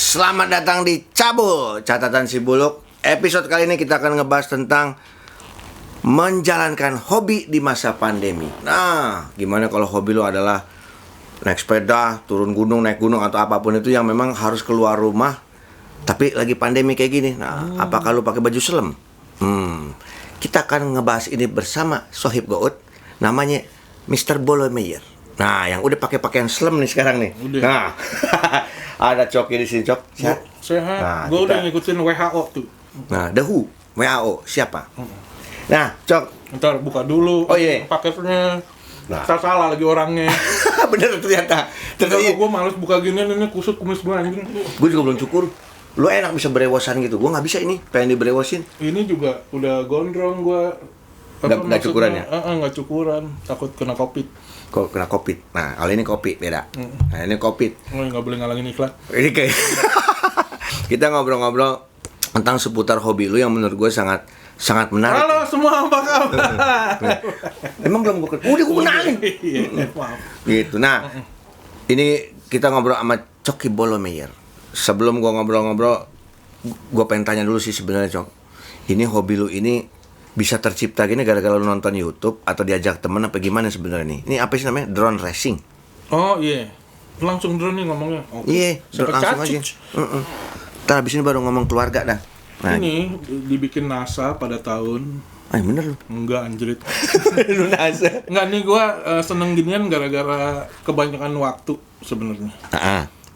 Selamat datang di Cabul, catatan si Buluk. Episode kali ini kita akan ngebahas tentang menjalankan hobi di masa pandemi. Nah, gimana kalau hobi lo adalah naik sepeda, turun gunung, naik gunung atau apapun itu yang memang harus keluar rumah, tapi lagi pandemi kayak gini. Nah, apakah lo pakai baju selem? Kita akan ngebahas ini bersama Sohib Gout, namanya Mr. Bolomeyer. Nah, yang udah pakai pakaian selem nih sekarang nih. Udah. Nah, ada Coki di sini, Cok. Sehat? Sehat. Nah, Gue udah kita- ngikutin WHO tuh. Nah, The Who, WHO, siapa? Nah, Cok. Ntar buka dulu Oh, iya. paketnya. Nah. Salah lagi orangnya. Bener ternyata. Terus Ternyata gue males buka gini, ini kusut kumis gue anjing. gue juga belum cukur. Lu enak bisa berewosan gitu. Gue nggak bisa ini, pengen diberewosin. Ini juga udah gondrong gue. Nggak cukuran ya? Nggak cukuran, takut kena covid. Kok kena COVID. Nah, kalau ini kopi beda. Nah, ini COVID. Oh, nggak boleh ngalangin iklan. Ini kayak kita ngobrol-ngobrol tentang seputar hobi lu yang menurut gue sangat menarik. Halo semua, apa kabar? Emang belum gue udah gue kenalin. Iya, maaf. Gitu. Nah, ini kita ngobrol sama Coki Bolomeyer. Sebelum gue ngobrol-ngobrol, gue pengen tanya dulu sih sebenarnya, Cok. Ini hobi lu ini bisa tercipta gini gara-gara lu nonton YouTube atau diajak temen apa gimana sebenarnya nih? Ini apa sih namanya? Drone racing. Oh iya, langsung drone nih ngomongnya. Oke. Iya, Sampai langsung aja. cacik. Ntar abis ini baru ngomong keluarga dah. Nah, Ini dibikin NASA pada tahun bener lu. enggak anjrit. Lu nasa. Enggak nih gua seneng ginian gara-gara kebanyakan waktu sebenarnya.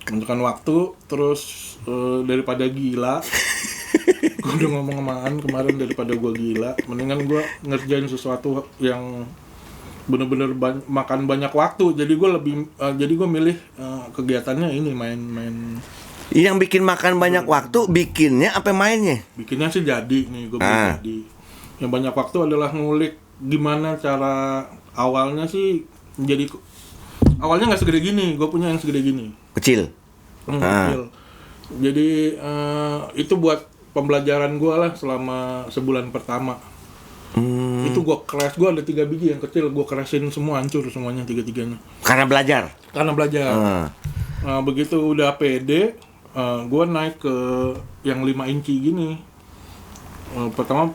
Kebanyakan waktu terus daripada gila. Gua udah ngomong samaan kemarin, daripada gua gila, mendingan gua ngerjain sesuatu yang bener-bener makan banyak waktu. Jadi gua milih kegiatannya ini main. Yang bikin makan banyak waktu, bikinnya apa mainnya? Bikinnya sih jadi nih, gue bikin jadi. Yang banyak waktu adalah ngulik gimana cara awalnya sih jadi. Awalnya nggak segede gini, gue punya yang segede gini. Kecil. Kecil. Jadi itu buat pembelajaran gue lah selama sebulan pertama. Itu gue crash, gue ada 3 biji yang kecil, gue crashin semua, hancur semuanya 3-3-nya. Karena belajar. Karena belajar. Begitu udah pede, gue naik ke yang 5 inci gini. Pertama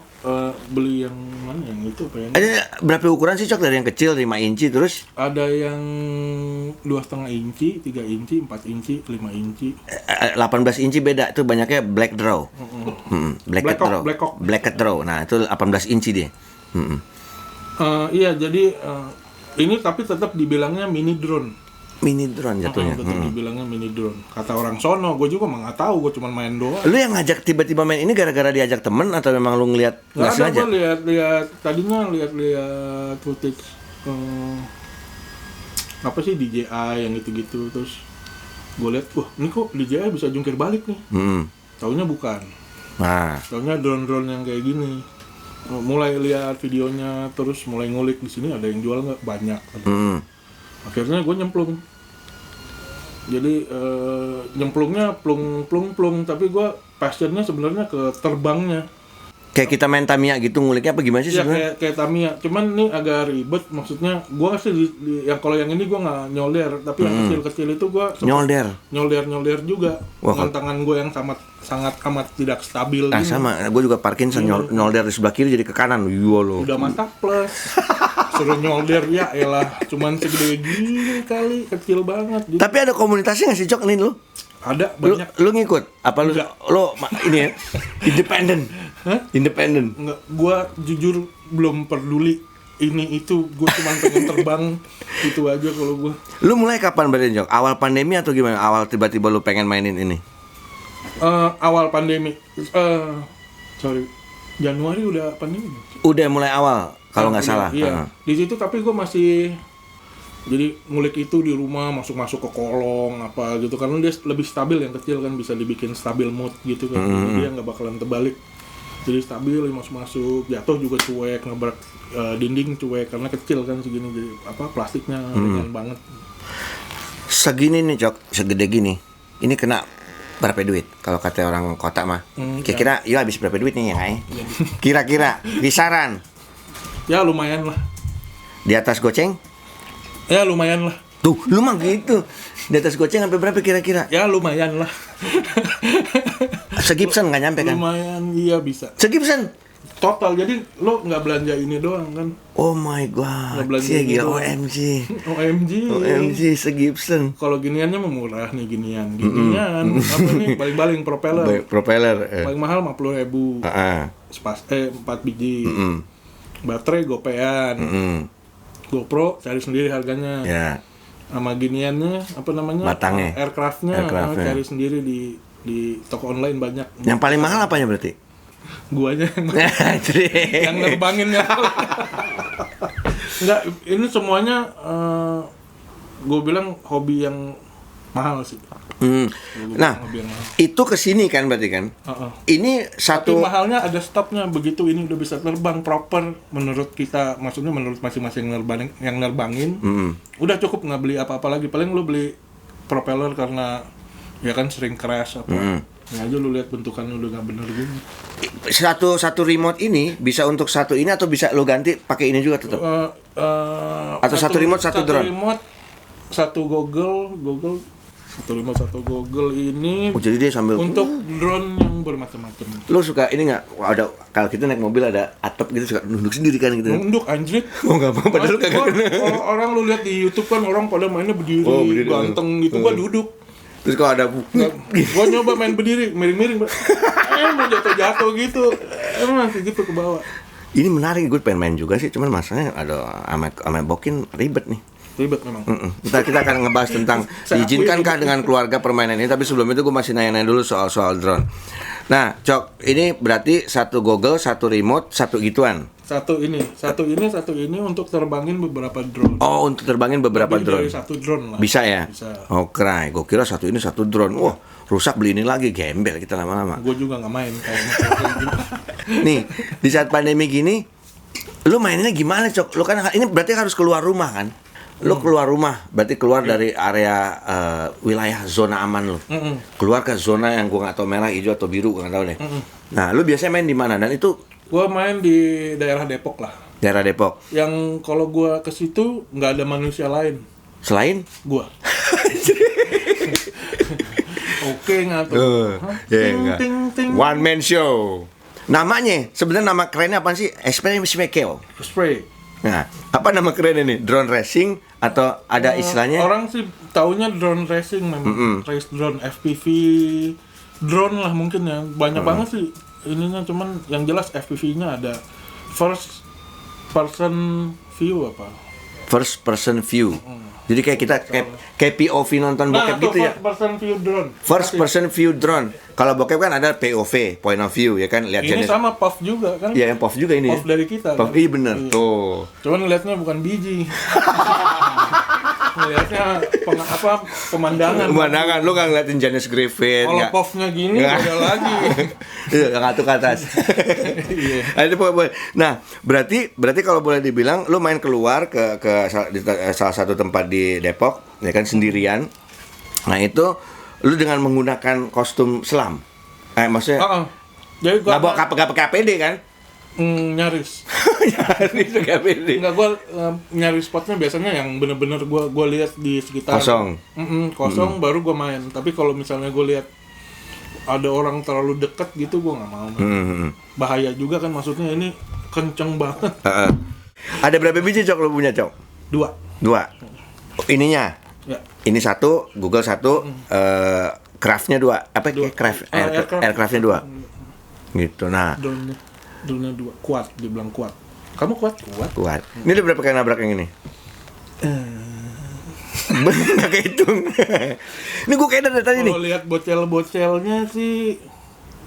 beli yang mana, yang itu apa ya? Ada berapa ukuran sih, Cok? Dari yang kecil 5 inci terus? Ada yang 2,5 inci, 3 inci, 4 inci, 5 inci. 18 inci beda, itu banyaknya Black Draw. Black Draw. Black Hawk. Draw. Nah, itu 18 inci dia. Iya, jadi ini tapi tetap dibilangnya mini drone. Mini drone jatuhnya. Tetap dibilangnya mini drone. Kata orang sono, gue juga nggak tahu, gue cuma main doang. Lu yang ngajak tiba-tiba main ini gara-gara diajak temen atau memang lu ngeliat Nggak nggak ada, sengaja? gue lihat footage apa sih DJI yang gitu-gitu, terus gue lihat, wah ini kok DJI bisa jungkir balik nih. Taunya bukan. Nah, Taunya drone-drone yang kayak gini. Mulai lihat videonya, terus mulai ngulik di sini ada yang jual nggak, banyak. Akhirnya gue nyemplung. Jadi nyemplungnya plung, tapi gue passionnya sebenarnya ke terbangnya. kayak kita main Tamiya gitu nguliknya apa gimana sih Iya sebenarnya? kayak Tamiya, cuman ini agak ribet. Maksudnya gue sih yang kalau yang ini gue nggak nyolder, tapi yang kecil-kecil itu gue nyolder juga. Wah, Dengan tangan gue yang sangat amat tidak stabil. Nah gini. sama, gue juga Parkinson nyolder di sebelah kiri jadi ke kanan. Iya lo. Udah mantap plus. Suruh nyolder ya elah, cuman segede gini kali, kecil banget gitu. Tapi ada komunitasnya nggak sih, Cok, nih lu? Ada Lu, banyak. lu ngikut? Apa lu? Enggak. Ini ya? Independen. Hah? Independen. Enggak, gua jujur belum peduli ini itu, gua cuma pengen terbang itu aja kalau gua. Lu mulai kapan berarti, Cok? Awal pandemi atau gimana? Awal tiba-tiba lu pengen mainin ini? Awal pandemi. Januari udah pandemi. Udah mulai awal kalau nggak salah. Iya. Di situ tapi gua masih jadi ngulik itu di rumah, masuk ke kolong apa gitu, karena dia lebih stabil, yang kecil kan bisa dibikin stabil mode gitu kan. Jadi dia nggak bakalan terbalik. Jadi stabil, masuk jatuh juga cuek, ngebrak dinding cuek karena kecil kan segini, jadi plastiknya ringan banget. Segini nih, Cok, segede gini. Ini kena berapa duit? Kalau kata orang kota mah. Kira-kira, yuk habis berapa duit nih ya? Kira-kira, kisaran. Ya lumayan lah. Di atas goceng? Ya lumayan lah. Tuh, lu mah gitu. Di atas goceng sampai berapa kira-kira? Ya lumayan lah. Segibson nggak nyampe kan? Lumayan, iya bisa. Segibson. Total, jadi lo nggak belanja ini doang kan? Oh my god. Nggak belanja Cie, ini gila doang. OMG. OMG. Segibson. Kalau giniannya mah murah nih ginian. Apa nih? Baling-baling propeller. Propeller. Paling mahal 50.000. Heeh. 4 biji. Baterai gopean. GoPro cari sendiri harganya. Ya. Sama giniannya apa namanya? Batangnya. Aircraftnya. Cari sendiri di toko online banyak. Yang paling mahal apanya berarti? Guanya yang nerbanginnya. Enggak, ini semuanya gue bilang hobi yang mahal sih. Nah, itu kesini kan berarti kan? Ini satu. Tapi mahalnya ada stopnya, begitu ini udah bisa terbang proper menurut kita, maksudnya menurut masing-masing yang nerbangin. Udah cukup, nggak beli apa-apa lagi. Paling lu beli propeller karena ya kan sering crash apa. Ya aja lu lihat bentukannya udah nggak bener gini. Satu remote ini bisa untuk satu ini atau bisa lu ganti pakai ini juga tetap? Atau satu remote satu drone? Satu Google ini. Oh, jadi dia sambil untuk drone yang bermacam-macam. Lu suka ini nggak? Ada kalau kita naik mobil ada atap gitu suka nunduk sendiri kan gitu? Nunduk anjrit. Oh nggak apa-apa. Padahal kagak kena. Kalau orang lu lihat di YouTube kan orang pada mainnya berdiri, ganteng gitu. Gua duduk. Terus kalau ada gua nyoba main berdiri, miring-miring. Mau jatuh-jatuh gitu. Emang gitu ke bawah. Ini menarik, gue pengen main juga sih, cuman masalahnya ada ame bokin ribet nih. Ribet memang. Ntar kita akan ngebahas tentang diizinkankah dengan keluarga permainan ini, tapi sebelum itu gue masih nanya-nanya dulu soal drone. Nah, Cok, ini berarti satu Google, satu remote, satu gituan. Satu ini untuk terbangin beberapa drone. Oh, untuk terbangin beberapa drone. Dari satu drone lah. Bisa ya? Bisa. Oh, keren. Gue kira satu ini satu drone. Wah, rusak beli ini lagi, gembel kita lama-lama. Gue juga nggak main kayaknya. Nih, di saat pandemi gini, lu mainnya gimana, Cok? Lu kan ini berarti harus keluar rumah kan? Lu keluar rumah, berarti keluar dari area wilayah zona aman lu. Keluar ke zona yang gua nggak tahu merah, hijau atau biru, gua nggak tahu deh. Nah, lu biasanya main di mana? Dan itu gua main di daerah Depok lah. Daerah Depok. Yang kalau gua ke situ nggak ada manusia lain. Selain gua. Oke nggak tuh? Ting. One man show. Namanya sebenarnya nama kerennya apa sih? Spray. Nah, apa nama kerennya nih? Drone racing atau ada istilahnya? Orang sih taunya drone racing memang. Race drone, FPV drone lah mungkin ya. Banyak banget sih ininya, cuman yang jelas FPV-nya ada first person view apa? First person view. Jadi kayak kita kayak POV nonton bokep gitu ya. First person view drone. First person view drone. Kalau bokep kan ada POV, point of view ya kan, lihat ini jenis. sama POV juga kan? Iya, yang POV juga ini. POV dari kita. POV kan? iya bener. Tuh. Cuman ngeliatnya bukan biji. Ngeliatnya pemandangan. Pemandangan, lu nggak ngeliatin Janis Griffin. Kalau POV-nya gini beda lagi. Iya, ngatu ke atas. Nah, berarti kalau boleh dibilang lu main keluar ke salah satu tempat di Depok ya kan sendirian. Nah, itu lu dengan menggunakan kostum selam. Maksudnya jadi gua nggak pakai APD kan? Nyaris Nggak APD. Nggak, gua nyari spotnya biasanya yang bener-bener gua lihat di sekitar kosong baru gua main. Tapi kalau misalnya gua lihat ada orang terlalu dekat gitu, gua nggak mau main. Bahaya juga kan, maksudnya ini kenceng banget. Ada berapa biji, Cok, lu punya, Cok? 2. Ininya? Ya. Ini 1, Google 1, craftnya 2. Apa ya? Aircraftnya 2. Gitu, nah. Drone-nya 2. Kuat, dibilang kuat. Kamu kuat? Kuat. Ini udah berapa kali nabrak yang ini? Nggak kehitung. Ini gue kayak dari tadi nih. Kalau lihat bocel-bocelnya sih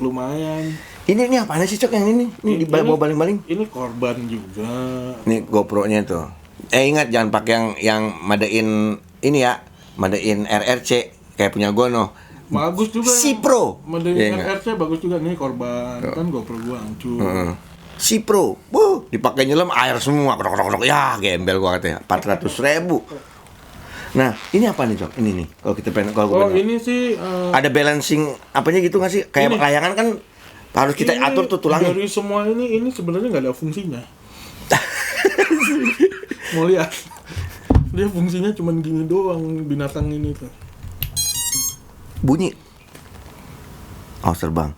lumayan. Ini apaan sih, Cok, yang ini? Ini bawa baling-baling. Ini korban juga. Ini GoPro-nya tuh. Ingat jangan pakai yang madein ini ya, madein RRC kayak punya gue noh. Bagus juga. Si Pro. Madein RRC bagus juga, nih korban. Kan GoPro gua hancur. Si Pro. Dipakai nyelam air semua. Krok. Ya, gembel gua katanya. 400.000. Nah, ini apa nih, Cok? Ini nih. Kalau kita pengen ini sih ada balancing apanya gitu nggak sih? Kayak layangan kan harus kita atur tuh tulangnya. Dari semua ini sebenarnya nggak ada fungsinya. Mau lihat? Dia fungsinya cuman gini doang binatang ini tuh. Bunyi. Oh, terbang.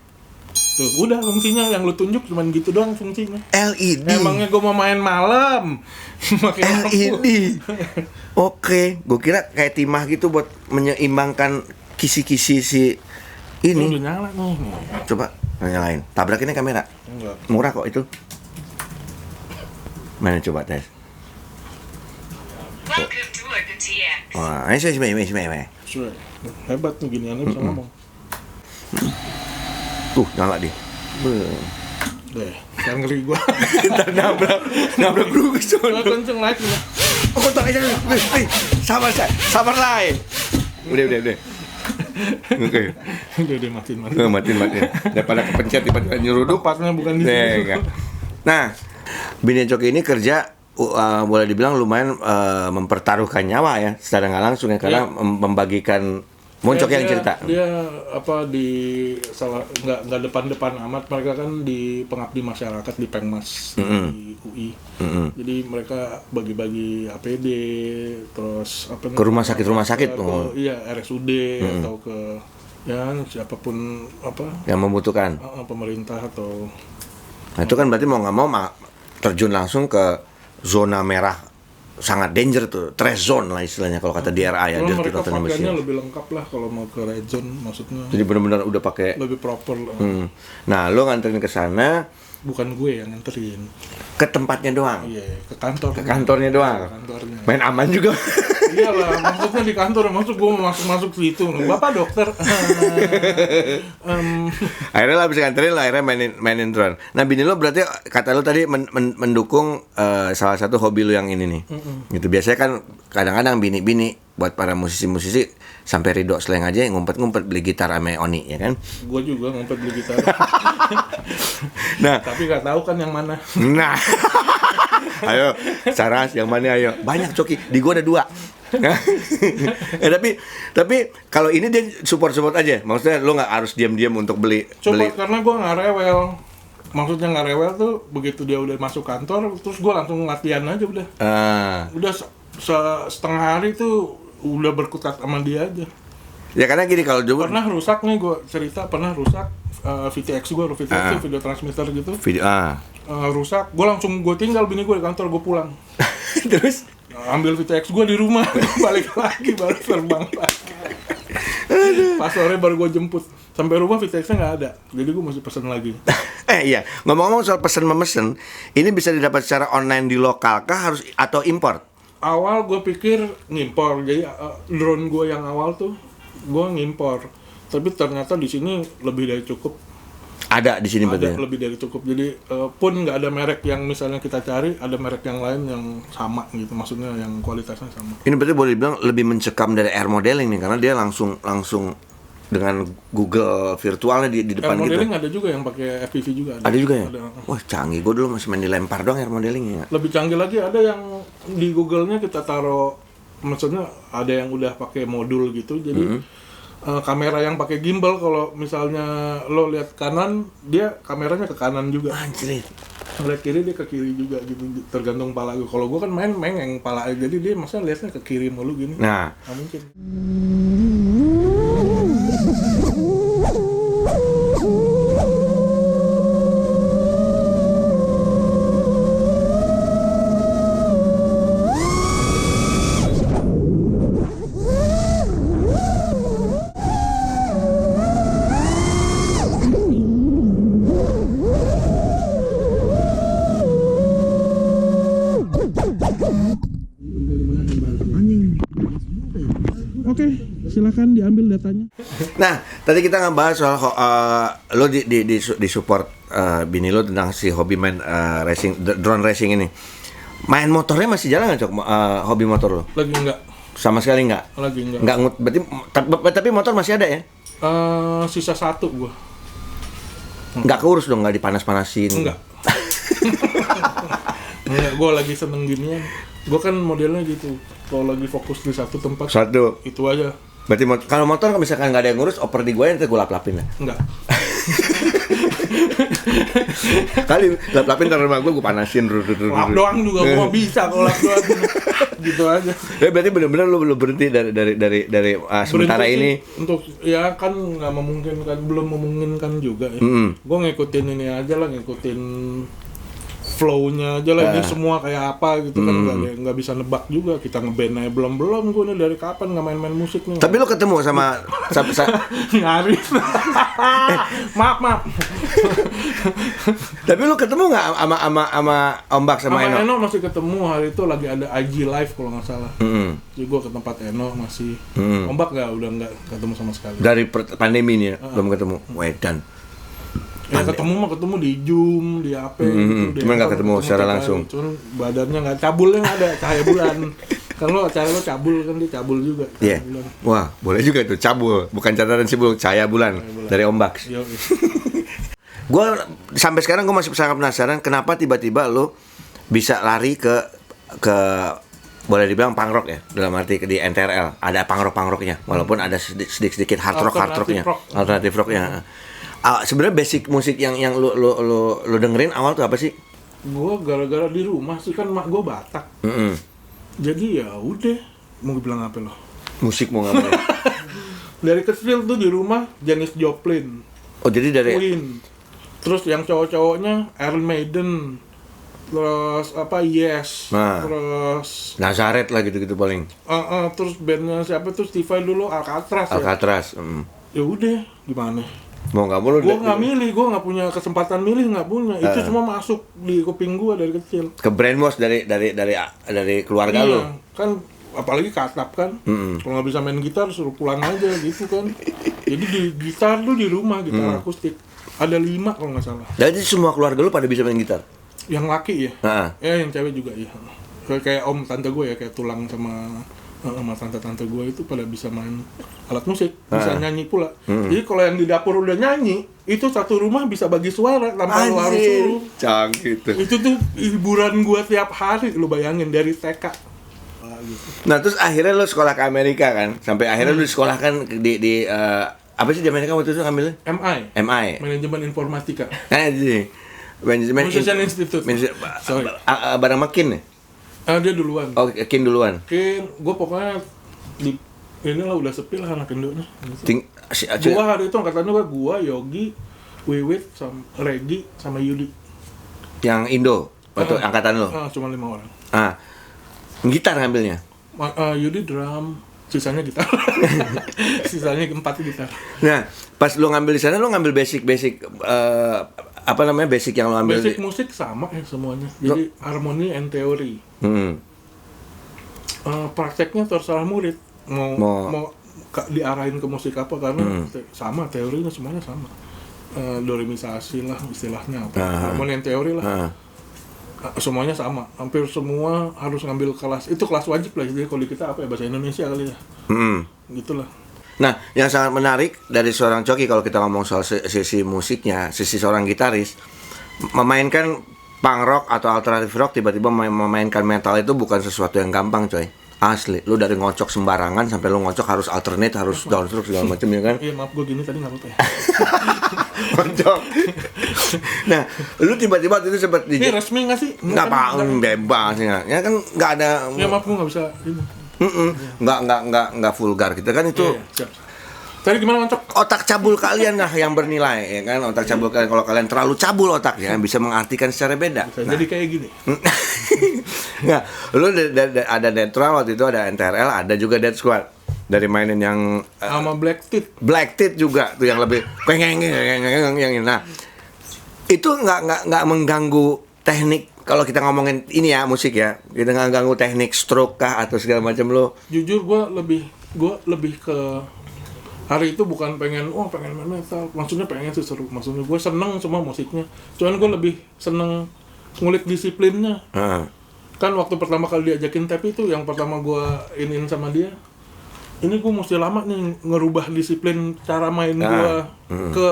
Tuh, udah fungsinya yang lu tunjuk cuman gitu doang fungsinya. LED. Emangnya gua mau main malam. Pakai lampu. LED. Oke, gue kira kayak timah gitu buat menyeimbangkan kisi-kisi si Ini ini. udah nyala nih. Coba nyalain. Tabrakinnya kamera. Enggak. Murah kok itu. Mana coba tes. Welcome to Open TX. Wah, ini sini. Sure. Hebat tuh giniannya bisa ngomong. Tuh, nyala dia. Deh, kan ngeri gua. Ntar nabrak dulu Gua kenceng lagi. Oh, tak aja. Sabar lah. Udah. Oke. Udah matiin. Matiin. Daripada kepencet tiba-tiba nyeruduk. Tempatnya bukan di Nih, sini. enggak. Nah, Bini Coki ini kerja boleh dibilang lumayan mempertaruhkan nyawa ya, secara nggak langsung ya, karena membagikan Moncok yang cerita. Dia apa di salah nggak depan amat, mereka kan di pengabdi masyarakat di Pengmas di UI. Jadi mereka bagi-bagi APD terus apa Ke rumah sakit tuh. Iya, RSUD atau ke ya siapapun apa Yang membutuhkan. pemerintah atau Nah, itu kan berarti mau nggak mau terjun langsung ke zona merah, sangat danger tuh, trash zone lah istilahnya kalau kata DRA ya, kalau Dirty mereka Rotten pakainya Emission. lebih lengkap lah kalau mau ke red zone, maksudnya Jadi benar-benar udah pakai. lebih proper lah. Nah, lo nganterin ke sana, Bukan gue yang nganterin. ke tempatnya doang, Iya, ke kantor. ke kantornya doang. Ke kantornya. Main aman juga. Iyalah, maksudnya di kantor, maksud gue mau masuk situ. Bapak dokter. Akhirnya lah bisa nganterin lah, akhirnya mainin drone. Nah, bini lo berarti kata lo tadi mendukung salah satu hobi lo yang ini nih. Gitu biasanya kan kadang-kadang bini buat para musisi-musisi sampai Ridho Sleng aja ngumpet-ngumpet beli gitar sama Oni ya kan. Gue juga ngumpet beli gitar. Nah, Tapi nggak tahu kan yang mana. nah. Ayo, Saras yang mana ayo. Banyak Coki, di gua ada 2. Tapi kalau ini dia support aja. Maksudnya lo nggak harus diam-diam untuk beli. Karena gue nggak rewel. Maksudnya nggak rewel tuh begitu dia udah masuk kantor, terus gue langsung latihan aja udah. Udah setengah hari tuh udah berkutat sama dia aja. Ya karena gini kalau dulu Pernah rusak nih, gue cerita pernah rusak VTX gue, video transmitter gitu. Rusak, gue tinggal bini gue di kantor, gue pulang. Terus Ambil VTX gue di rumah, balik lagi baru terbang lagi. Pas sore baru gue jemput, sampai rumah VTX-nya nggak ada, jadi gue mesti pesen lagi. Iya, ngomong-ngomong soal pesen memesan, ini bisa didapat secara online di lokal kah harus atau import? Awal gue pikir ngimpor, jadi drone gue yang awal tuh gue ngimpor, tapi ternyata di sini lebih dari cukup. Ada di sini Ada berarti. lebih dari cukup, jadi pun nggak ada merek yang misalnya kita cari, ada merek yang lain yang sama gitu, maksudnya yang kualitasnya sama. Ini berarti boleh dibilang lebih mencekam dari air modeling nih, karena dia langsung dengan Google virtualnya di depan Air gitu. modeling ada juga yang pakai FPV juga. Ada juga ya? Ada. Wah canggih, gue dulu masih main dilempar doang air modeling ya. Lebih canggih lagi, ada yang di Google-nya kita taruh, maksudnya ada yang udah pakai modul gitu, jadi kamera yang pakai gimbal, kalau misalnya lo lihat kanan, dia kameranya ke kanan juga. Anjir. Ngeliat kiri dia ke kiri juga gitu, tergantung pala gue. Kalau gue kan main mengeng pala, jadi dia maksudnya lihatnya ke kiri mulu gini. Nah, Nggak mungkin. Oke, silakan diambil datanya. nah tadi kita ngebahas soal lo di support bini lo tentang si hobi main racing, drone racing ini. Main motornya masih jalan nggak Cok? Hobi motor lo? Lagi enggak, Sama sekali nggak? lagi enggak. Nggak berarti tapi motor masih ada ya? Sisa 1 gua. Nggak keurus dong, nggak dipanas-panasin? Enggak. Enggak, gua lagi seneng ginian. Gua kan modelnya gitu. Kalau lagi fokus di satu tempat, Satu. itu aja. Berarti kalau motor misalkan nggak ada yang ngurus, oper di gue nanti gue lap-lapin lah. Enggak. Kali lap-lapin taruh rumah gue panasin. Lap doang juga gua bisa kalau lap doang. Gitu aja. Ya berarti benar-benar lu berhenti dari sementara Berhenti ini. sih, untuk ya kan nggak memungkinkan, belum memungkinkan juga ya. Gue ngikutin ini aja lah, ngikutin flow-nya aja lah. Ini semua kayak apa gitu kan, nggak bisa nebak juga. Kita ngeband aja belum gue nih dari kapan nggak main-main musik nih. Tapi lu ketemu sama Nyaris. maaf. tapi lu ketemu nggak sama Ombak sama Sama Eno? Eno masih ketemu, hari itu lagi ada IG live kalau nggak salah. Jadi gue ke tempat Eno masih. Ombak udah nggak ketemu sama sekali. Dari pandemi ini ya, belum ketemu. Wedan. Ya ketemu di Zoom, di HP gitu. Cuman nggak ketemu secara langsung. Cuman badannya nggak, cabulnya nggak ada, cahaya bulan. Kan lo acara lo cabul kan, dia cabul juga. Iya. Bulan. Wah, boleh juga tuh cabul, bukan catatan sibuk, cahaya bulan dari Ombak. Yo. Gue sampai sekarang gue masih sangat penasaran kenapa tiba-tiba lo bisa lari ke boleh dibilang punk rock ya, dalam arti di NTRL ada punk rocknya, walaupun ada sedikit hard rocknya, alternatif rocknya. Sebenarnya basic musik yang lo dengerin awal tuh apa sih? Gue gara-gara di rumah sih kan, mak gue Batak. Jadi ya udah, mau bilang apa lo? Musik mau ngapain? Dari kecil tuh di rumah Janis Joplin, Oh jadi dari Queen. Terus yang cowok-cowoknya Iron Maiden. Terus Yes. Nah. Terus Nazareth lah gitu-gitu paling. terus bandnya siapa tuh, Stevie dulu, Alcatraz ya. Alcatraz. Ya udah, gimana? Mau nggak mau Gue nggak milih, gue nggak punya kesempatan milih, nggak punya. Itu cuma masuk di kuping gue dari kecil. ke brainwash dari keluarga lo. Kan apalagi katap kan. Kalau nggak bisa main gitar suruh pulang aja gitu kan. Jadi di gitar tuh di rumah, gitar akustik ada 5 kalau nggak salah. Jadi semua keluarga lo pada bisa main gitar. Yang laki ya. Heeh. Yang cewek juga ya. Kayak om tante gue ya, kayak tulang sama tante-tante gue itu pada bisa main alat musik, bisa nyanyi pula. Jadi kalau yang di dapur udah nyanyi, itu satu rumah bisa bagi suara tanpa lu harus suruh. Canggih tuh. Itu tuh hiburan gue tiap hari, lu bayangin dari TK. Gitu. Nah terus akhirnya lo sekolah ke Amerika kan, sampai akhirnya lo disekolahkan di apa sih di Amerika waktu itu ngambilnya? MI. Manajemen Informatika. Nah jadi manajemen Musician Institute. Sorry. Barang Makin ya? Dia duluan. Oh Kin duluan. Gue pokoknya di inilah udah sepi lah anak Indonya. Gua hari itu angkatannya gua, Yogi, Wiwit, sama Regi, sama Yudi. Yang Indo waktu angkatan lo? Cuma 5 orang. Gitar ngambilnya? Yudi drum, sisanya gitar. Sisanya 4 gitar. Nah pas lo ngambil di sana lo ngambil basic basic yang lo ambil? Basic musik sama ya semuanya. Jadi harmoni and theory. Prakteknya terserah murid mau diarahin ke musik apa, karena sama teorinya, semuanya sama. Dorimisasi lah istilahnya, harmoni and theory lah. Semuanya sama, hampir semua harus ngambil kelas, itu kelas wajib lah. Jadi kalau di kita apa ya, bahasa Indonesia kali ya. Gitulah. Nah, yang sangat menarik dari seorang Coki kalau kita ngomong soal sisi musiknya, sisi seorang gitaris, memainkan punk rock atau alternative rock, tiba-tiba memainkan metal itu bukan sesuatu yang gampang, coy. Asli, lu dari ngocok sembarangan sampai lu ngocok harus alternate, harus downstroke segala macam ya kan? Iya, maaf gue gini tadi nggak apa-apa ya. Ngocok. Nah, lu tiba-tiba itu sempat Ini resmi nggak sih? Nggak apa, bebas ya kan, nggak ada. Ya maaf gue nggak bisa. Nggak vulgar kita kan itu. Iya, siap. Tadi gimana ngocok? Otak cabul kalian lah yang bernilai ya kan, otak cabul kalian. Kalau kalian terlalu cabul otaknya bisa mengartikan secara beda. Jadi kayak gini. Nah, lu ada Netral waktu itu, ada NTRL, ada juga Dead Squad. Dari mainin yang sama Black Teeth juga tuh yang lebih yang nah. Itu nggak mengganggu teknik. Kalau kita ngomongin ini ya musik ya, kita nggak ganggu teknik stroke kah atau segala macam lo. Jujur gue lebih ke hari itu bukan pengen main metal, maksudnya pengen sih seru, maksudnya gue seneng semua musiknya, cuman gue lebih seneng ngulik disiplinnya. Kan waktu pertama kali diajakin tape itu, yang pertama gue iniin sama dia, ini gue mesti lama nih ngerubah disiplin cara main gue ke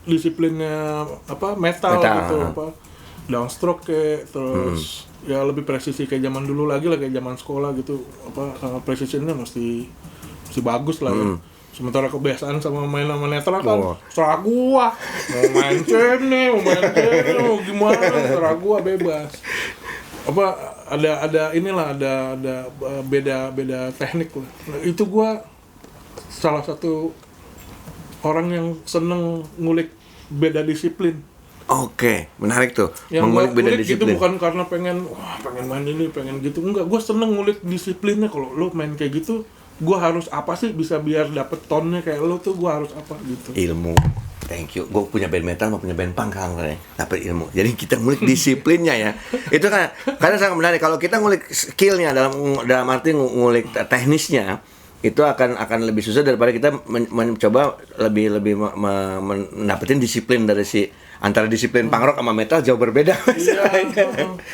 disiplinnya metal gitu, downstroke kayak, terus ya lebih presisi kayak zaman dulu lagi lah, kayak zaman sekolah gitu, precisionnya mesti bagus lah ya. Sementara kebiasaan sama main sama netral kan, Oh. serah gua. Mau main sini, mau gimana, serah gua bebas. Apa ada inilah ada beda teknik lah. Nah, itu gua salah satu orang yang seneng ngulik beda disiplin. Oke, menarik tuh. Yang Mengulik gua beda ngulik gitu disiplin. bukan karena pengen main ini, pengen gitu. Enggak, gua seneng ngulik disiplinnya. Kalau lu main kayak gitu, gua harus apa sih bisa biar dapet tonnya kayak lu tuh, gua harus apa gitu. Ilmu. Thank you. Gue punya band metal, mau punya band punk kan, dapat ilmu. Jadi kita ngulik disiplinnya ya. Itu kan karena sangat menarik. Kalau kita ngulik skillnya dalam arti ngulik teknisnya, itu akan lebih susah daripada kita mencoba lebih mendapetin disiplin dari si antara disiplin punk rock sama metal jauh berbeda.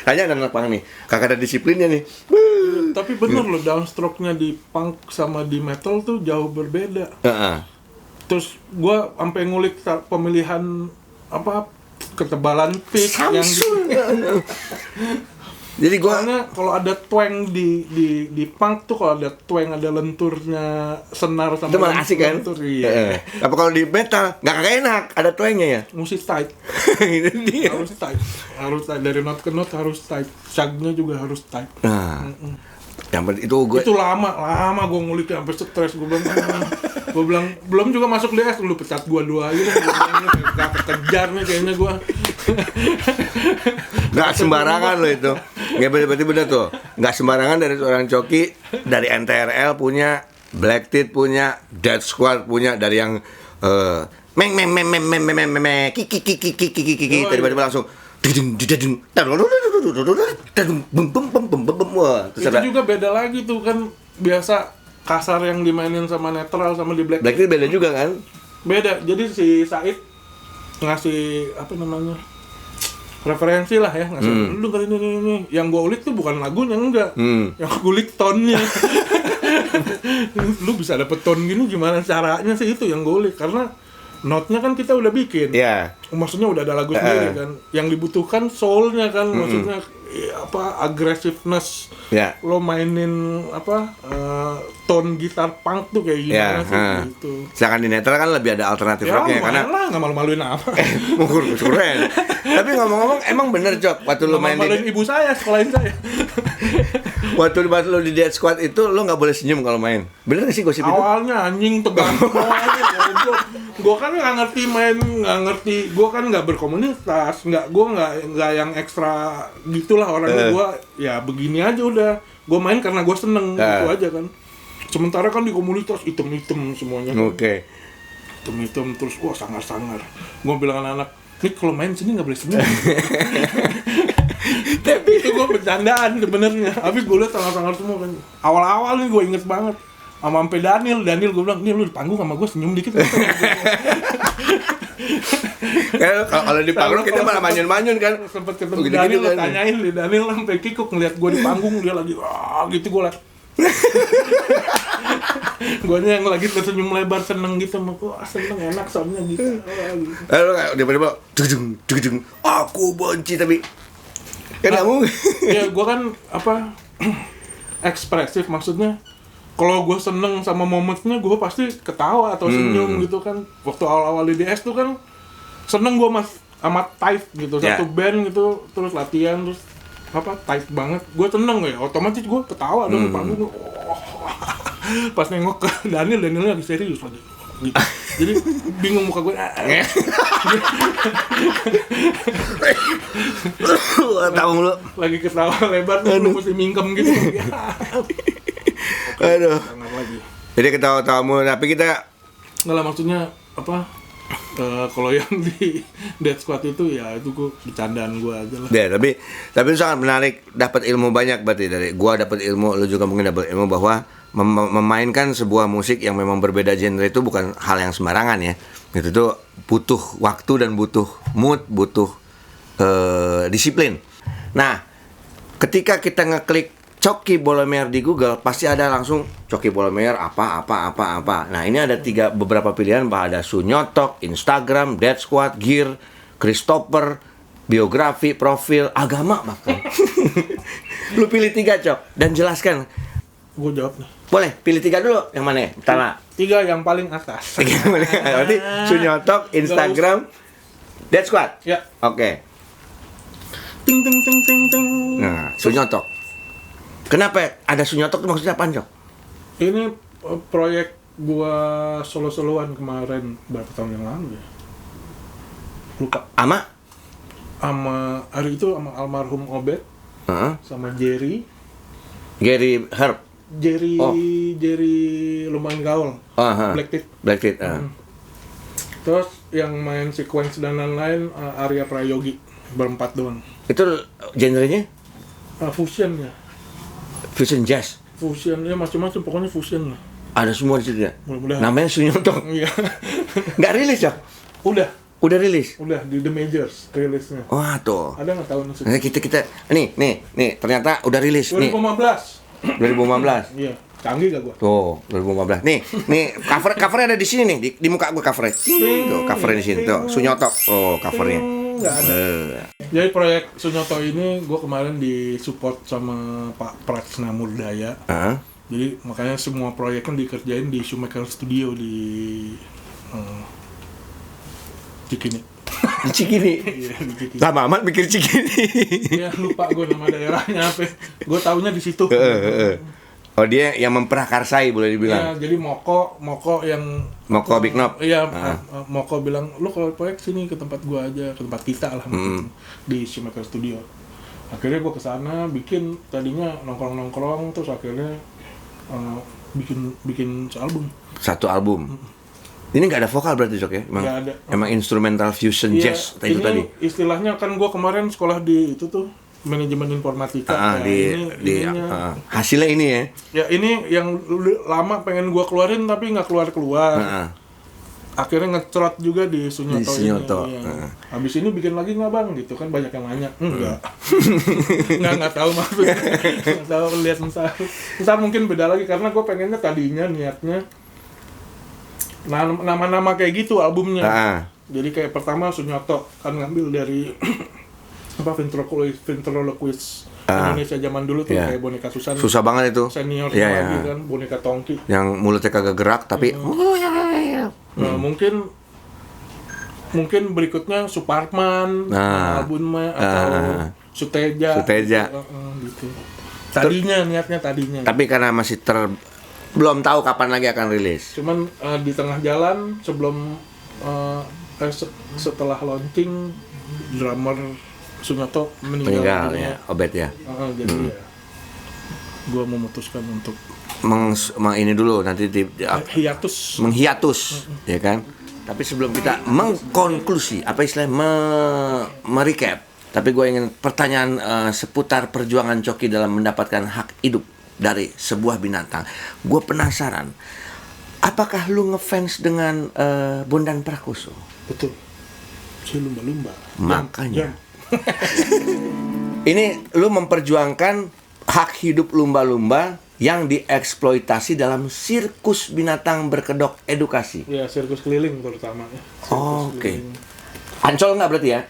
Hanya anak punk nih, kagak ada disiplinnya nih. Tapi bener loh, downstroke-nya di punk sama di metal tuh jauh berbeda. Terus gue sampai ngulik pemilihan apa ketebalan pick yang Jadi gue soalnya kalau ada twang di punk tuh, kalau ada twang, ada lenturnya senar sama itu malah asik kan? lentur, iya. Apa kalau di metal nggak kagak enak, ada twangnya ya. Mesti tight, Itu dia. harus tight dari note ke note harus tight, shagnya juga harus tight. Nah, yang penting itu gue Itu lama gue nguliknya sampai stres. Gue bilang belum juga masuk DS, lu pecat gue 2 aja deh. Gak kekejar nih kayaknya gue. nggak sembarangan loh itu. Ya berarti bener tuh. Nggak sembarangan dari seorang Coki, dari NTRL punya, Black Teeth punya, Dead Squad punya, dari yang kiki tiba-tiba langsung wah, Itu juga beda lagi tuh kan, biasa kasar yang dimainin sama netral sama di Black Black Teeth beda juga kan? beda. Jadi si Said ngasih apa namanya referensi lah ya, ngasih lu kali ini yang gua ulik tuh bukan lagunya, enggak, yang gua ulik tonnya. Lu bisa dapet ton gini gimana caranya sih, itu yang gua ulik, karena notnya kan kita udah bikin. Iya. Maksudnya udah ada lagu sendiri kan. Yang dibutuhkan soulnya kan, maksudnya apa, aggressiveness. Ya. Lo mainin apa tone gitar punk tuh kayak gimana sih gitu. Sedangkan di netral kan lebih ada alternatif Ya rocknya karena lumayan lah, nggak malu-maluin apa. keren. Tapi ngomong-ngomong emang bener Cok, waktu lu main Malu-maluin di ibu saya, sekolahin saya. waktu lu di Dead Squad itu lu nggak boleh senyum kalau main. Bener nggak sih gosip itu? Awalnya anjing tegang semuanya. Gue kan nggak ngerti main, nggak ngerti. Gue kan nggak berkomunitas, gue nggak yang ekstra gitulah orangnya. Gue ya begini aja udah. Gue main karena gue seneng gitu aja kan. Sementara kan di komunitas item-item semuanya. Oke. Item-item terus gue sangar-sangar. Gue bilang anak-anak, nih kalau main sini nggak boleh senyum. Tapi itu gue bercandaan sebenarnya. Habis gue liat sangar-sangar semua kan. Awal-awal nih gue inget banget. Sama sampai Daniel gue bilang, nih lu di panggung sama gue senyum dikit. Kalau di panggung kita malah manyun-manyun kan. Sempet ketemu Begitu-gitu Daniel, kan. tanyain di Daniel sampai kikuk ngeliat gue di panggung, dia lagi wah gitu, gue liat. Guanya yang lagi tersenyum lebar seneng gitu, sama gue seneng enak soalnya gitu. Lalu tiba-tiba dudung, aku benci tapi kan kamu Ya gue kan apa ekspresif, maksudnya kalau gue seneng sama momennya gue pasti ketawa atau senyum gitu kan. Waktu awal-awal di DS tuh kan seneng gue sama tight gitu, satu band gitu, terus latihan terus apa tight banget, gue seneng ya, otomatis gue ketawa dong di panggung. Pas nengok ke Daniel lagi serius lagi gitu. Jadi bingung muka gue. tahu lu. Lagi ketawa lebar terus lu mesti mingkem gitu. Aduh. Jangan lagi. Jadi ketawa-tawa mulu, tapi kita Nggak lah, maksudnya apa? Kalau yang di Dead Squad itu ya itu gue bercandaan gue aja lah. ya, tapi itu sangat menarik, dapat ilmu banyak berarti dari gua dapat ilmu, lu juga mungkin dapat ilmu bahwa memainkan sebuah musik yang memang berbeda genre itu bukan hal yang sembarangan ya. Itu tuh butuh waktu dan butuh mood, butuh disiplin. Nah, ketika kita ngeklik Coki Bolomeyer di Google, pasti ada langsung Coki Bolomeyer apa. Nah, ini ada beberapa pilihan, ada Sunyotok, Instagram, Dead Squad, Gear, Christopher, biografi, profil, agama bahkan. Lu pilih 3 Cok dan jelaskan gue jawab nih. Boleh, pilih 3 dulu. Yang mana? Pertama. 3 yang paling atas. Berarti Sunyotok, Instagram, Dead Squad. Ya. Oke. Ting ting ting ting ting. Nah, Sunyotok. Kenapa ada Sunyotok itu maksudnya apa, Cok? Ini proyek gua solo-soloan kemarin berapa tahun yang lalu ya? Lupa. Sama hari itu sama almarhum Obet, sama Jerry Herb. Jerry lumayan gaul. Black Teeth. Terus yang main sequence dan lain-lain Arya Prayogi, berempat doang. Itu genrenya? Fusion ya. Fusion jazz. Fusion ya, macam-macam, pokoknya fusion lah. Ada semua di situ ya? Mudah-mudahan. Namanya Sunyotok. Iya. Nggak rilis, Cok? Udah rilis? Udah di The Majors rilisnya. Wah, tuh. Ada nggak tahun itu? Nah, kita nih, ternyata udah rilis 2015. nih. 2015. Iya, canggih gak gua? Tuh, 2015. Nih, covernya ada di sini nih, di muka gua covernya. Tuh, covernya di sini tuh, Sunyotok. Oh, covernya. Nggak ada. Jadi proyek Sunyoto ini gua kemarin disupport sama Pak Pratsna Murdaya. Jadi makanya semua proyek kan dikerjain di Shoemaker Studio di Cikini. Di Cikini. Iya, di Cikini. Lama amat mikir Cikini. Ya lupa gue nama daerahnya apa. Gue taunya di situ. Oh, dia yang memprakarsai boleh dibilang. Ya, jadi Moko yang Big Knob. Iya, Moko bilang, "Lu kalau proyek sini ke tempat gua aja, ke tempat kita lah." Di Shoemaker Studio. Akhirnya gua ke sana bikin, tadinya nongkrong-nongkrong, terus akhirnya bikin sealbum. Satu album. Ini nggak ada vokal berarti, Jok ya? Nggak ada. Emang instrumental fusion jazz itu ini tadi. Istilahnya kan gua kemarin sekolah di itu tuh manajemen informatika. Hasilnya ini ya. Ya ini yang lama pengen gua keluarin tapi nggak keluar. Akhirnya ngecrot juga di Sunyoto ini. Ya. Habis ini bikin lagi nggak bang? Gitu kan banyak yang nanya. Enggak. nggak tahu maksudnya. Nggak tahu, lihat ntar mungkin beda lagi karena gue pengennya tadinya niatnya nama-nama kayak gitu albumnya. Jadi kayak pertama Sunyoto kan ngambil dari ventriloquist Indonesia zaman dulu tuh kayak boneka Susan. Susah banget itu. Senior lagi kan boneka Tongki. Yang mulutnya kagak gerak tapi Nah, mungkin berikutnya Suparman, albumnya atau Suteja. Gitu. Tadinya. Tapi karena masih belum tahu kapan lagi akan rilis. Cuman di tengah jalan sebelum setelah launching drummer Sunyoto meninggal ya, Obet ya. Jadi ya gua memutuskan untuk ini dulu nanti menghiatus ya kan. Tapi sebelum kita mengkonklusi apa istilahnya merecap, tapi gue ingin pertanyaan seputar perjuangan Coki dalam mendapatkan hak hidup dari sebuah binatang. Gue penasaran, apakah lu ngefans dengan Bondan Prakoso? Betul, si lumba-lumba. Makanya ini lu memperjuangkan hak hidup lumba-lumba yang dieksploitasi dalam sirkus binatang berkedok edukasi. Ya, sirkus keliling terutama ya. Oke. Ancol nggak berarti ya?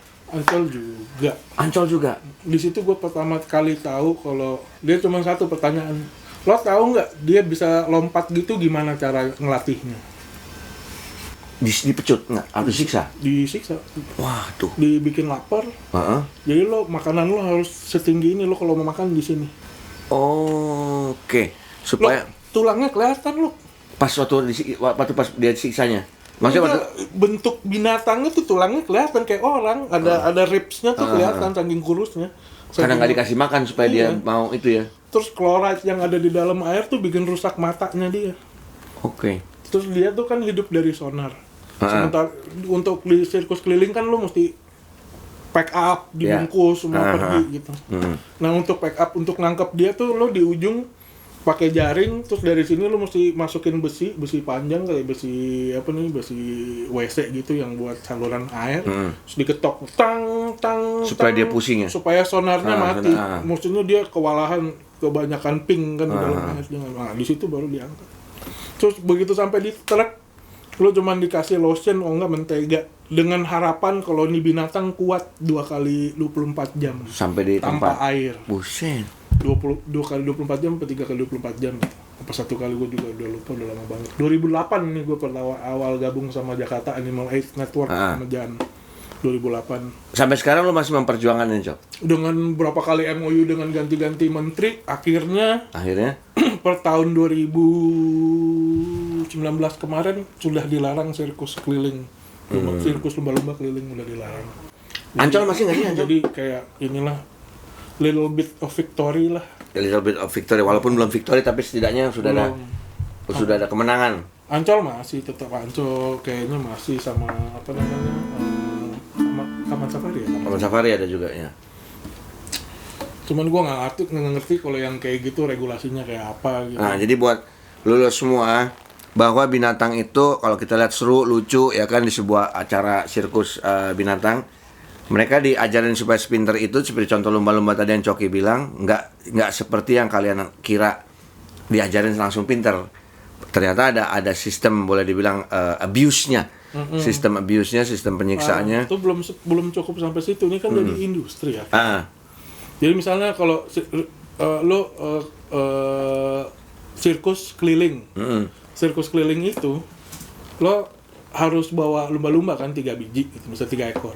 Ancol juga. Di situ gue pertama kali tahu kalau dia cuma satu pertanyaan. Lo tahu nggak dia bisa lompat gitu gimana cara ngelatihnya? Dipecut nggak? Atau disiksa? Disiksa. Wah tuh. Dibikin lapar. Jadi lo makanan lo harus setinggi ini, lo kalau mau makan di sini. Oke. Supaya tulangnya kelihatan lo. Pas dia siksanya. Maksudnya bentuk binatangnya tuh tulangnya kelihatan kayak orang, ada ribsnya tuh kelihatan saking kurusnya. Karena nggak dikasih makan supaya dia mau itu ya. Terus klorid yang ada di dalam air tuh bikin rusak matanya dia. Oke. Terus dia tuh kan hidup dari sonar. Sementara untuk di sirkus keliling kan lo mesti pack up, dibungkus semua pergi gitu. Nah untuk pack up, untuk nangkep dia tuh lo di ujung pakai jaring, terus dari sini lo mesti masukin besi panjang kayak besi WC gitu yang buat saluran air, terus diketok tang supaya dia pusing ya, supaya sonarnya mati. Maksudnya dia kewalahan, kebanyakan ping kan di dalam air. Nah di situ baru diangkat. Terus begitu sampai di truk, lo cuma dikasih lotion, enggak mentega, dengan harapan kalau ini binatang kuat 2 kali 24 jam sampai di tanpa tempat air. Buset. 2 kali 24 jam atau 3 kali 24 jam gitu. Apa 1 kali gue juga udah lupa, udah lama banget. 2008 nih gue pertama awal gabung sama Jakarta Animal Aid Network sama Jan. 2008. Sampai sekarang lu masih memperjuangkan ini, Cok? Dengan berapa kali MOU dengan ganti-ganti menteri, akhirnya per tahun 2019 kemarin sudah dilarang sirkus keliling. Sirkus lumba-lumba keliling udah dilarang. Ancol masih nggak sih Ancol? Jadi kayak inilah little bit of victory lah. A little bit of victory, walaupun belum victory tapi setidaknya sudah ada kemenangan. Ancol masih tetap Ancol, kayaknya masih sama apa namanya Taman Safari ya. Taman Safari ada juga ya. Cuman gua nggak ngerti kalau yang kayak gitu regulasinya kayak apa gitu. Nah jadi buat lu semua bahwa binatang itu kalau kita lihat seru, lucu ya kan di sebuah acara sirkus binatang, mereka diajarin supaya sepinter itu seperti contoh lumba-lumba tadi yang Coki bilang, nggak seperti yang kalian kira diajarin langsung pinter. Ternyata ada sistem boleh dibilang abuse-nya, sistem abuse-nya, sistem penyiksaannya. Itu belum cukup sampai situ, ini kan jadi industri ya. Jadi misalnya kalau lo sirkus keliling. Sirkus keliling itu lo harus bawa lumba-lumba kan 3 biji gitu, misalnya 3 ekor.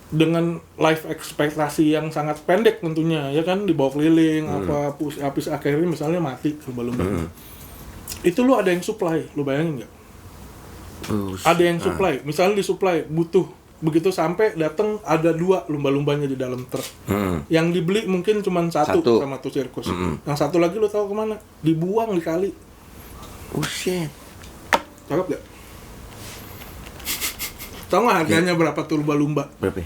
Dengan life ekspektasi yang sangat pendek tentunya ya kan, dibawa keliling habis akhirnya misalnya mati lumba-lumba. Itu lo ada yang supply, lo bayangin nggak? Ada yang supply, misalnya disupply butuh begitu sampai datang ada 2 lumba-lumbanya di dalam truk. Yang dibeli mungkin cuma satu sama tuh sirkus. Yang satu lagi lo tahu kemana? Dibuang di kali. Oh shit. Cakep gak? Tahu nggak harganya berapa tuh lumba-lumba? Berapa?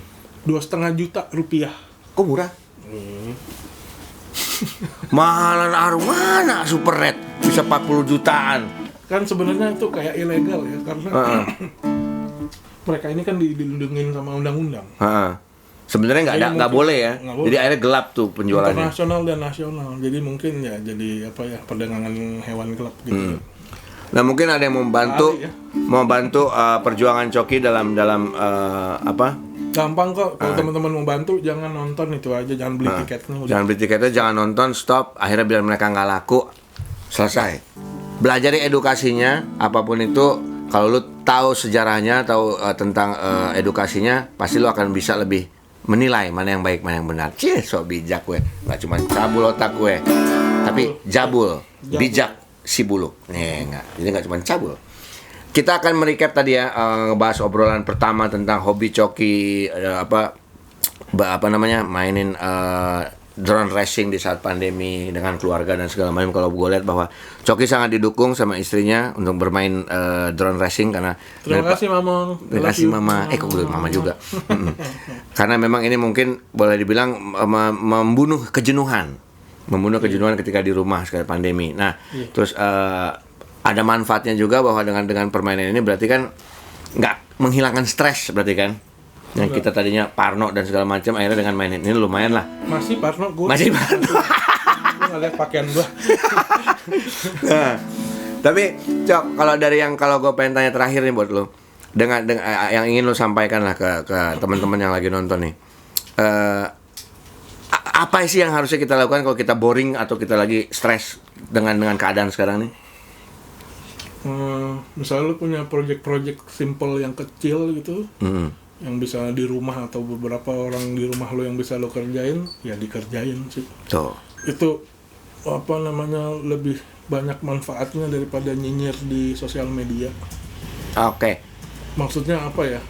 2,5 juta rupiah. Kok murah? Mahalan Arwana Super Red bisa 40 jutaan. Kan sebenarnya itu kayak ilegal ya karena mereka ini kan dilindungin sama undang-undang. Sebenarnya nggak boleh ya. Jadi akhirnya gelap tuh penjualannya. Internasional dan nasional. Jadi mungkin ya jadi apa ya, perdagangan hewan gelap gitu. Nah mungkin ada yang membantu perjuangan Coki dalam apa? Gampang kok kalau teman-teman mau bantu, jangan nonton itu aja, jangan beli tiketnya. Jangan beli tiketnya, jangan nonton, stop. Akhirnya biar mereka nggak laku, selesai. Belajari edukasinya, apapun itu. Kalau lu tahu sejarahnya, tahu tentang edukasinya, pasti lu akan bisa lebih menilai mana yang baik, mana yang benar. Cie, sok bijak gue. Nggak cuma cabul otak gue, tapi jabul. Bijak si buluk. Enggak. Jadi nggak cuma cabul. Kita akan merecap tadi ya, ngebahas obrolan pertama tentang hobi Coki, apa namanya, mainin drone racing di saat pandemi dengan keluarga dan segala macam. Kalau gue lihat bahwa Coki sangat didukung sama istrinya untuk bermain drone racing karena terima kasih Mama. Terima kasih Mama. Kok gue Mama juga. Karena memang ini mungkin boleh dibilang membunuh kejenuhan ketika di rumah sekali pandemi. Nah, terus ada manfaatnya juga bahwa dengan permainan ini berarti kan nggak menghilangkan stres berarti kan. Yang kita tadinya parno dan segala macam, akhirnya dengan main ini lumayan lah. Masih parno gue. Masih parno. Gue nggak lihat pakaian gue. Nah, tapi Cok, kalau gue pengen tanya terakhir nih buat lo, dengan yang ingin lo sampaikan lah ke teman-teman yang lagi nonton nih, apa sih yang harusnya kita lakukan kalau kita boring atau kita lagi stres dengan keadaan sekarang nih? Misalnya lo punya project simple yang kecil gitu, yang bisa di rumah atau beberapa orang di rumah lo yang bisa lo kerjain, ya dikerjain sih. Itu apa namanya, lebih banyak manfaatnya daripada nyinyir di sosial media. Oke. Maksudnya apa ya?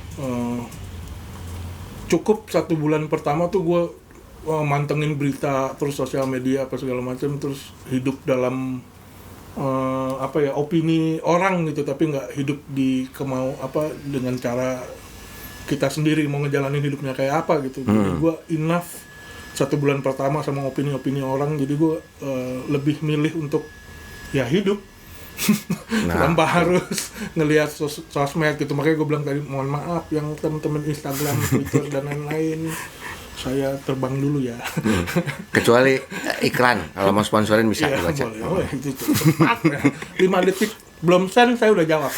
Cukup 1 bulan pertama tuh gue mantengin berita terus sosial media apa segala macam, terus hidup dalam opini orang gitu, tapi nggak hidup dengan cara kita sendiri mau ngejalanin hidupnya kayak apa gitu. Jadi gue enough 1 bulan pertama sama opini-opini orang, jadi gue lebih milih untuk ya hidup tanpa harus ngelihat sosmed gitu. Makanya gue bilang tadi, mohon maaf yang teman-teman Instagram, Twitter dan lain-lain, saya terbang dulu ya. Kecuali iklan, kalau mau sponsorin bisa ya, dibaca. Boleh. Itu cepat ya. 5 detik Belum send, saya udah jawab.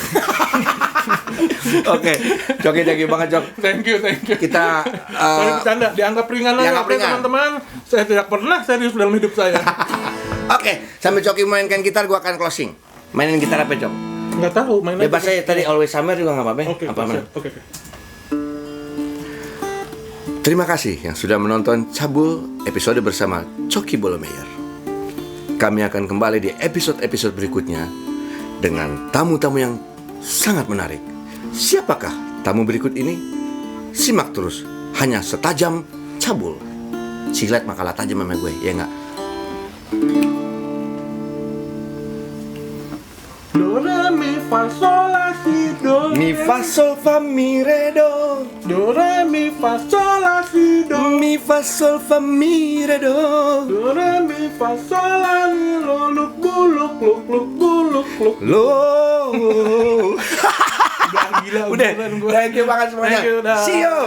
Oke, Coki thank you banget, Cok. Thank you. Kita Saya bercanda, dianggap ringan aja, dianggap oke, ringan. teman-teman. Saya tidak pernah serius dalam hidup saya. Oke, sambil Coki mainkan gitar, gua akan closing. Mainin gitar apa, Cok? Nggak tahu, main Bebas aja tadi Always Summer juga nggak apa-apa. Oke, Apa mana? oke. Terima kasih yang sudah menonton Cabul episode bersama Coki Bolomeyer. Kami akan kembali di episode-episode berikutnya dengan tamu-tamu yang sangat menarik. Siapakah tamu berikut ini? Simak terus, hanya setajam Cabul. Silet makalah tajam sama gue, ya nggak? Do, re, mi, fa, sol, la, si, do. Mi fa sol fa mi re do. Do, re, mi, fa, sol, la, si, do. Mi fa sol fa mi re do. Do, re, mi, fa, sol, la, mi, lo, luk, buluk, luk, buluk, luk. Lo. Udah gila, Udah, beneran gua. thank you banget semuanya. Thank you, dah. See you.